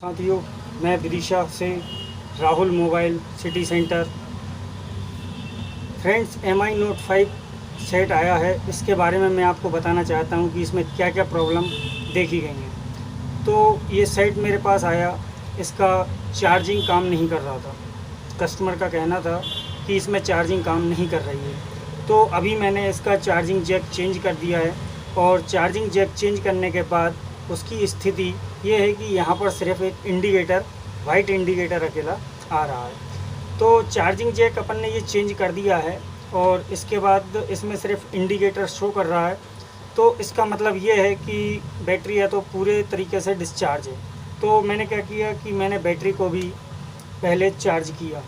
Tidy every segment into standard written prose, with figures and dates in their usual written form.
साथियों, मैं विदिशा से Rahul mobile city centre. Friends, MI Note 5 set आया है। इसके बारे में मैं आपको बताना चाहता हूं कि इसमें क्या क्या प्रॉब्लम देखी गई हैं। तो ये सेट मेरे पास आया, इसका चार्जिंग काम नहीं कर रहा था। कस्टमर का कहना था कि इसमें चार्जिंग काम नहीं कर रही है। तो अभी मैंने इसका चार्जिंग जैक चेंज कर दिया है और चार्जिंग जैक चेंज करने के बाद उसकी स्थिति ये है कि यहाँ पर सिर्फ एक इंडिकेटर, वाइट इंडिकेटर अकेला आ रहा है। तो चार्जिंग जैक अपन ने ये चेंज कर दिया है और इसके बाद इसमें सिर्फ इंडिकेटर शो कर रहा है। तो इसका मतलब ये है कि बैटरी है तो पूरे तरीके से डिस्चार्ज है। तो मैंने क्या किया कि मैंने बैटरी को भी पहले चार्ज किया।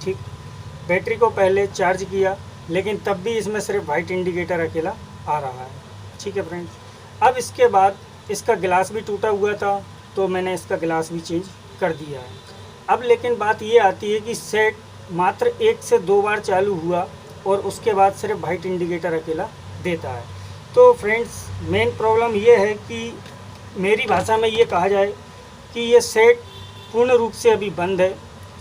ठीक, बैटरी को पहले चार्ज किया, लेकिन तब भी इसमें सिर्फ वाइट इंडिकेटर अकेला आ रहा है। ठीक है फ्रेंड्स, अब इसके बाद इसका गिलास भी टूटा हुआ था तो मैंने इसका गिलास भी चेंज कर दिया है। अब लेकिन बात ये आती है कि सेट मात्र 1 से 2 बार चालू हुआ और उसके बाद सिर्फ वाइट इंडिकेटर अकेला देता है। तो फ्रेंड्स, मेन प्रॉब्लम ये है कि मेरी भाषा में ये कहा जाए कि ये सेट पूर्ण रूप से अभी बंद है।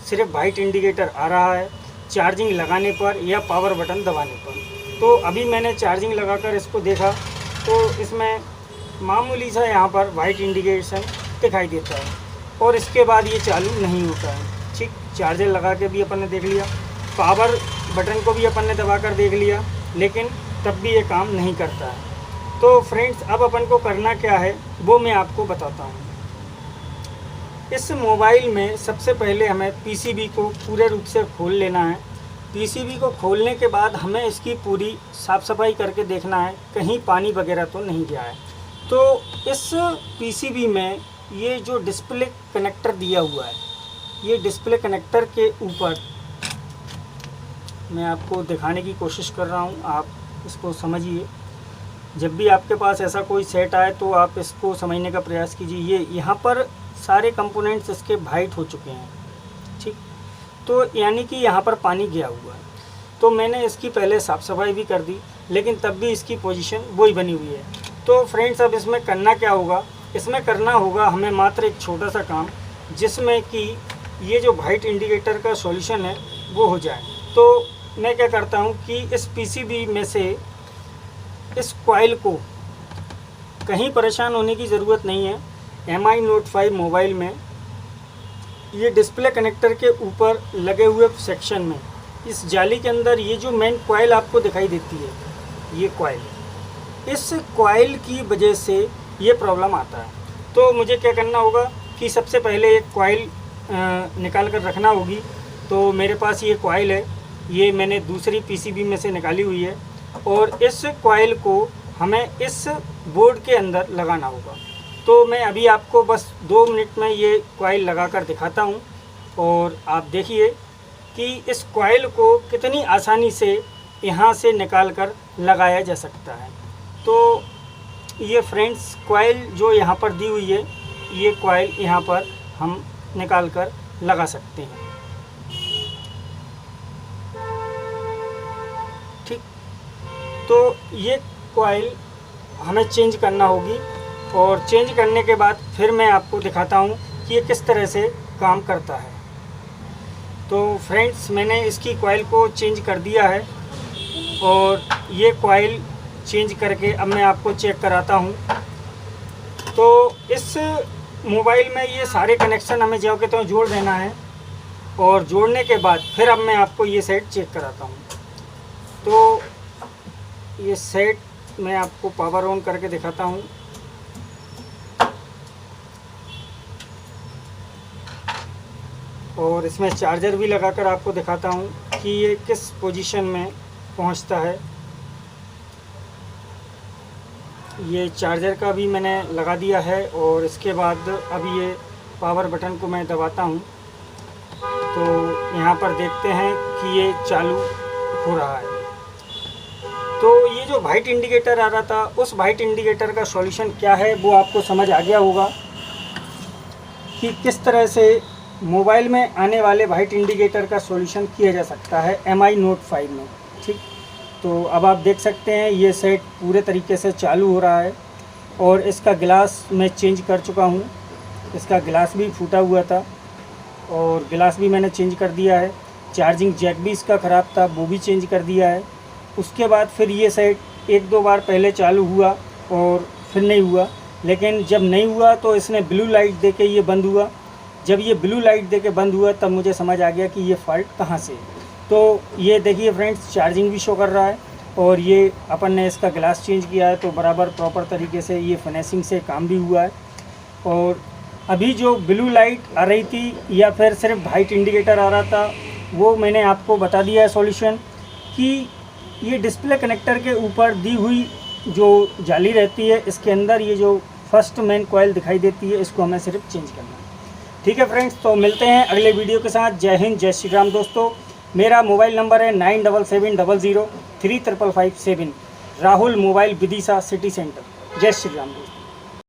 सिर्फ वाइट इंडिकेटर आ रहा है चार्जिंग लगाने पर या पावर बटन दबाने पर। तो अभी मैंने चार्जिंग लगाकर इसको देखा तो इसमें मामूली सा यहाँ पर वाइट इंडिकेशन दिखाई देता है और इसके बाद ये चालू नहीं होता है। ठीक, चार्जर लगा के भी अपन ने देख लिया, पावर बटन को भी अपन ने दबाकर देख लिया, लेकिन तब भी ये काम नहीं करता है। तो फ्रेंड्स, अब अपन को करना क्या है वो मैं आपको बताता हूँ। इस मोबाइल में सबसे पहले हमें PCB को पूरे रूप से खोल लेना है। PCB को खोलने के बाद हमें इसकी पूरी साफ़ सफाई करके देखना है कहीं पानी वगैरह तो नहीं गया है। तो इस PCB में ये जो डिस्प्ले कनेक्टर दिया हुआ है, ये डिस्प्ले कनेक्टर के ऊपर मैं आपको दिखाने की कोशिश कर रहा हूँ, आप इसको समझिए। जब भी आपके पास ऐसा कोई सेट आए तो आप इसको समझने का प्रयास कीजिए। ये यहाँ पर सारे कंपोनेंट्स इसके वाइट हो चुके हैं। ठीक, तो यानी कि यहाँ पर पानी गया हुआ है। तो मैंने इसकी पहले साफ़ सफाई भी कर दी, लेकिन तब भी इसकी पोजीशन वही बनी हुई है। तो फ्रेंड्स, अब इसमें करना क्या होगा? इसमें करना होगा हमें मात्र एक छोटा सा काम, जिसमें कि ये जो वाइट इंडिकेटर का सॉल्यूशन है वो हो जाए। तो मैं क्या करता हूँ कि इस PCB में से इस कॉइल को, कहीं परेशान होने की ज़रूरत नहीं है। MI Note 5 मोबाइल में ये डिस्प्ले कनेक्टर के ऊपर लगे हुए सेक्शन में, इस जाली के अंदर ये जो मेन कॉइल आपको दिखाई देती है, ये कॉइल, इस कॉइल की वजह से ये प्रॉब्लम आता है। तो मुझे क्या करना होगा कि सबसे पहले एक कॉइल निकाल कर रखना होगी। तो मेरे पास ये कॉइल है, ये मैंने दूसरी PCB में से निकाली हुई है और इस कॉइल को हमें इस बोर्ड के अंदर लगाना होगा। तो मैं अभी आपको बस 2 मिनट में ये कॉइल लगा कर दिखाता हूँ और आप देखिए कि इस कॉइल को कितनी आसानी से यहाँ से निकाल कर लगाया जा सकता है। तो ये फ्रेंड्स, कॉइल जो यहाँ पर दी हुई है, ये कॉइल यहाँ पर हम निकाल कर लगा सकते हैं। ठीक, तो ये कॉइल हमें चेंज करना होगी और चेंज करने के बाद फिर मैं आपको दिखाता हूँ कि ये किस तरह से काम करता है। तो फ्रेंड्स, मैंने इसकी कॉइल को चेंज कर दिया है और ये कॉइल चेंज करके अब मैं आपको चेक कराता हूँ। तो इस मोबाइल में ये सारे कनेक्शन हमें जो के तो जोड़ देना है और जोड़ने के बाद फिर अब मैं आपको ये सेट चेक कराता हूँ। तो ये सेट मैं आपको पावर ऑन करके दिखाता हूँ। और इसमें चार्जर भी लगाकर आपको दिखाता हूँ कि ये किस पोजीशन में पहुँचता है। ये चार्जर का भी मैंने लगा दिया है और इसके बाद अभी ये पावर बटन को मैं दबाता हूँ तो यहाँ पर देखते हैं कि ये चालू हो रहा है। तो ये जो वाइट इंडिकेटर आ रहा था, उस वाइट इंडिकेटर का सॉल्यूशन क्या है वो आपको समझ आ गया होगा कि किस तरह से मोबाइल में आने वाले वाइट इंडिकेटर का सॉल्यूशन किया जा सकता है MI Note 5 में। ठीक, तो अब आप देख सकते हैं ये सेट पूरे तरीके से चालू हो रहा है और इसका गिलास मैं चेंज कर चुका हूँ। इसका गिलास भी फूटा हुआ था और गिलास भी मैंने चेंज कर दिया है। चार्जिंग जैक भी इसका ख़राब था, वो भी चेंज कर दिया है। उसके बाद फिर ये सेट 1-2 बार पहले चालू हुआ और फिर नहीं हुआ, लेकिन जब नहीं हुआ तो इसने ब्लू लाइट दे के ये बंद हुआ। जब ये ब्लू लाइट दे के बंद हुआ तब मुझे समझ आ गया कि ये फ़ॉल्ट कहाँ से है। तो ये देखिए फ्रेंड्स, चार्जिंग भी शो कर रहा है और ये अपन ने इसका ग्लास चेंज किया है तो बराबर प्रॉपर तरीके से ये फिनिशिंग से काम भी हुआ है। और अभी जो ब्लू लाइट आ रही थी या फिर सिर्फ वाइट इंडिकेटर आ रहा था, वो मैंने आपको बता दिया है सॉल्यूशन कि ये डिस्प्ले कनेक्टर के ऊपर दी हुई जो जाली रहती है, इसके अंदर ये जो फर्स्ट मेन कॉइल दिखाई देती है, इसको हमें सिर्फ चेंज करना है। ठीक है फ्रेंड्स, तो मिलते हैं अगले वीडियो के साथ। जय हिंद, जय श्री राम दोस्तों। मेरा मोबाइल नंबर है 9770035557। Rahul mobile Vidisha city centre. जय श्री राम दोस्तों।